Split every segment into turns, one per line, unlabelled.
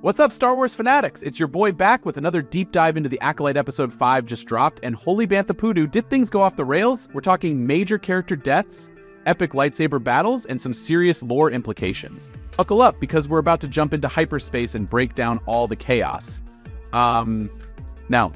What's up, Star Wars fanatics? It's your boy back with another deep dive into the Acolyte Episode 5 just dropped, and holy bantha poodoo, did things go off the rails? We're talking major character deaths, epic lightsaber battles, and some serious lore implications. Buckle up, because we're about to jump into hyperspace and break down all the chaos. Now,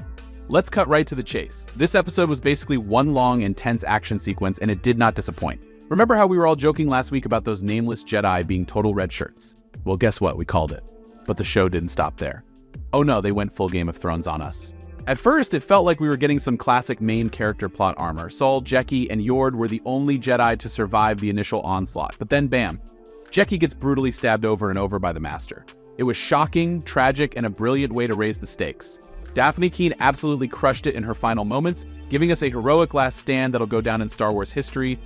let's cut right to the chase. This episode was basically one long, intense action sequence, and it did not disappoint. Remember how we were all joking last week about those nameless Jedi being total red shirts? Well, guess what? We called it. But the show didn't stop there. Oh no, they went full Game of Thrones on us. At first, it felt like we were getting some classic main character plot armor. Saul, Jecki, and Yord were the only Jedi to survive the initial onslaught. But then bam, Jecki gets brutally stabbed over and over by the Master. It was shocking, tragic, and a brilliant way to raise the stakes. Daphne Keen absolutely crushed it in her final moments, giving us a heroic last stand that'll go down in Star Wars history.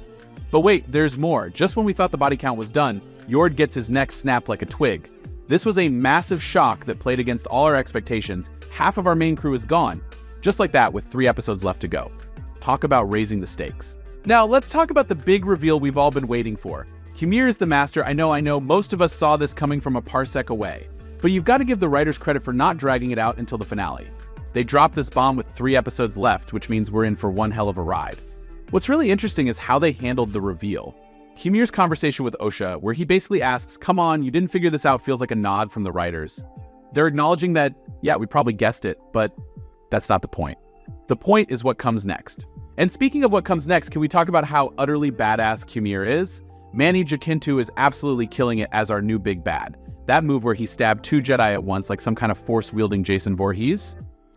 But wait, there's more. Just when we thought the body count was done, Yord gets his neck snapped like a twig. This was a massive shock that played against all our expectations. Half of our main crew is gone. Just like that, with 3 episodes left to go. Talk about raising the stakes. Now, let's talk about the big reveal we've all been waiting for. Qimir is the Master. I know, most of us saw this coming from a parsec away. But you've got to give the writers credit for not dragging it out until the finale. They dropped this bomb with 3 episodes left, which means we're in for one hell of a ride. What's really interesting is how they handled the reveal. Qimir conversation with Osha, where he basically asks, come on, you didn't figure this out, feels like a nod from the writers. They're acknowledging that, yeah, we probably guessed it, but that's not the point. The point is what comes next. And speaking of what comes next, can we talk about how utterly badass Qimir is? Manny Jacinto is absolutely killing it as our new big bad. That move where he stabbed 2 Jedi at once like some kind of force-wielding Jason Voorhees.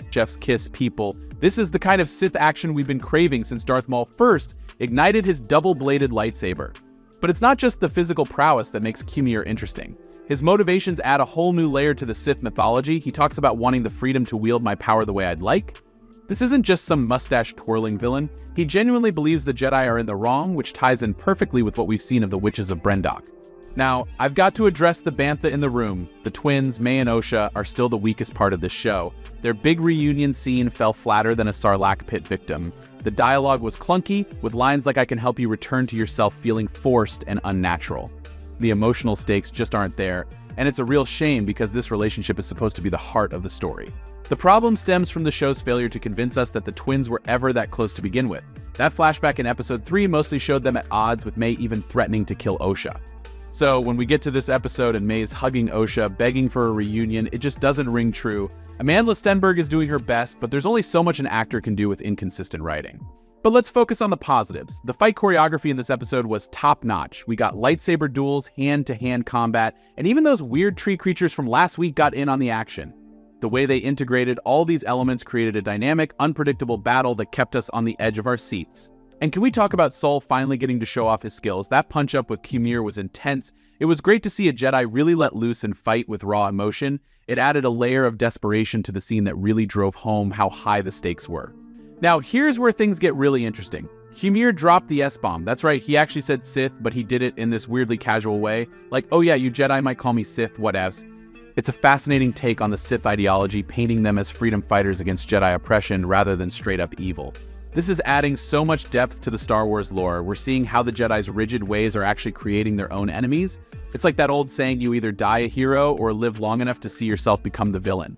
Chef's kiss, people. This is the kind of Sith action we've been craving since Darth Maul first ignited his double-bladed lightsaber. But it's not just the physical prowess that makes Qimir interesting. His motivations add a whole new layer to the Sith mythology. He talks about wanting the freedom to wield my power the way I'd like. This isn't just some mustache-twirling villain. He genuinely believes the Jedi are in the wrong, which ties in perfectly with what we've seen of the Witches of Brendok. Now, I've got to address the bantha in the room. The twins, May and Osha, are still the weakest part of this show. Their big reunion scene fell flatter than a Sarlacc pit victim. The dialogue was clunky, with lines like I can help you return to yourself feeling forced and unnatural. The emotional stakes just aren't there, and it's a real shame because this relationship is supposed to be the heart of the story. The problem stems from the show's failure to convince us that the twins were ever that close to begin with. That flashback in episode 3 mostly showed them at odds, with May even threatening to kill Osha. So when we get to this episode and May's hugging Osha, begging for a reunion, it just doesn't ring true. Amandla Stenberg is doing her best, but there's only so much an actor can do with inconsistent writing. But let's focus on the positives. The fight choreography in this episode was top-notch. We got lightsaber duels, hand-to-hand combat, and even those weird tree creatures from last week got in on the action. The way they integrated all these elements created a dynamic, unpredictable battle that kept us on the edge of our seats. And can we talk about Saul finally getting to show off his skills? That punch-up with Qimir was intense. It was great to see a Jedi really let loose and fight with raw emotion. It added a layer of desperation to the scene that really drove home how high the stakes were. Now, here's where things get really interesting. Qimir dropped the S-bomb. That's right, he actually said Sith, but he did it in this weirdly casual way. Like, oh yeah, you Jedi might call me Sith, whatevs. It's a fascinating take on the Sith ideology, painting them as freedom fighters against Jedi oppression rather than straight-up evil. This is adding so much depth to the Star Wars lore. We're seeing how the Jedi's rigid ways are actually creating their own enemies. It's like that old saying, you either die a hero or live long enough to see yourself become the villain.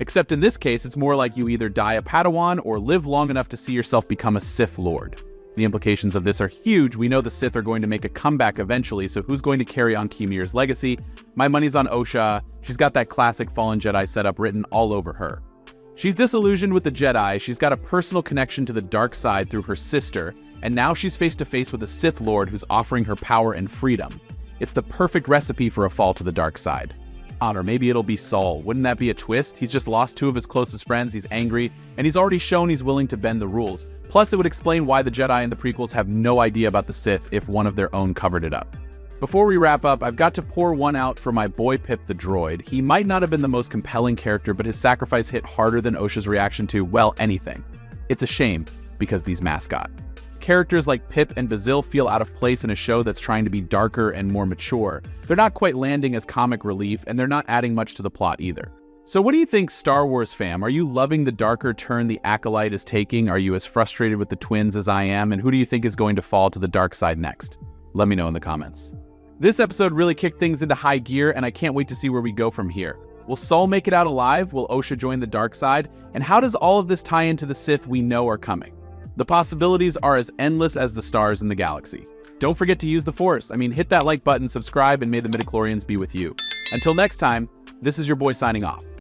Except in this case, it's more like you either die a Padawan or live long enough to see yourself become a Sith Lord. The implications of this are huge. We know the Sith are going to make a comeback eventually, so who's going to carry on Qimir's legacy? My money's on Osha. She's got that classic Fallen Jedi setup written all over her. She's disillusioned with the Jedi, she's got a personal connection to the dark side through her sister, and now she's face to face with a Sith Lord who's offering her power and freedom. It's the perfect recipe for a fall to the dark side. Or maybe it'll be Saul. Wouldn't that be a twist? He's just lost 2 of his closest friends, he's angry, and he's already shown he's willing to bend the rules. Plus, it would explain why the Jedi in the prequels have no idea about the Sith if one of their own covered it up. Before we wrap up, I've got to pour one out for my boy Pip the droid. He might not have been the most compelling character, but his sacrifice hit harder than Osha's reaction to, well, anything. It's a shame, because he's mascot. Characters like Pip and Bazil feel out of place in a show that's trying to be darker and more mature. They're not quite landing as comic relief, and they're not adding much to the plot either. So what do you think, Star Wars fam? Are you loving the darker turn the Acolyte is taking? Are you as frustrated with the twins as I am? And who do you think is going to fall to the dark side next? Let me know in the comments. This episode really kicked things into high gear, and I can't wait to see where we go from here. Will Saul make it out alive? Will Osha join the dark side? And how does all of this tie into the Sith we know are coming? The possibilities are as endless as the stars in the galaxy. Don't forget to use the Force. Hit that like button, subscribe, and may the midichlorians be with you. Until next time, this is your boy signing off.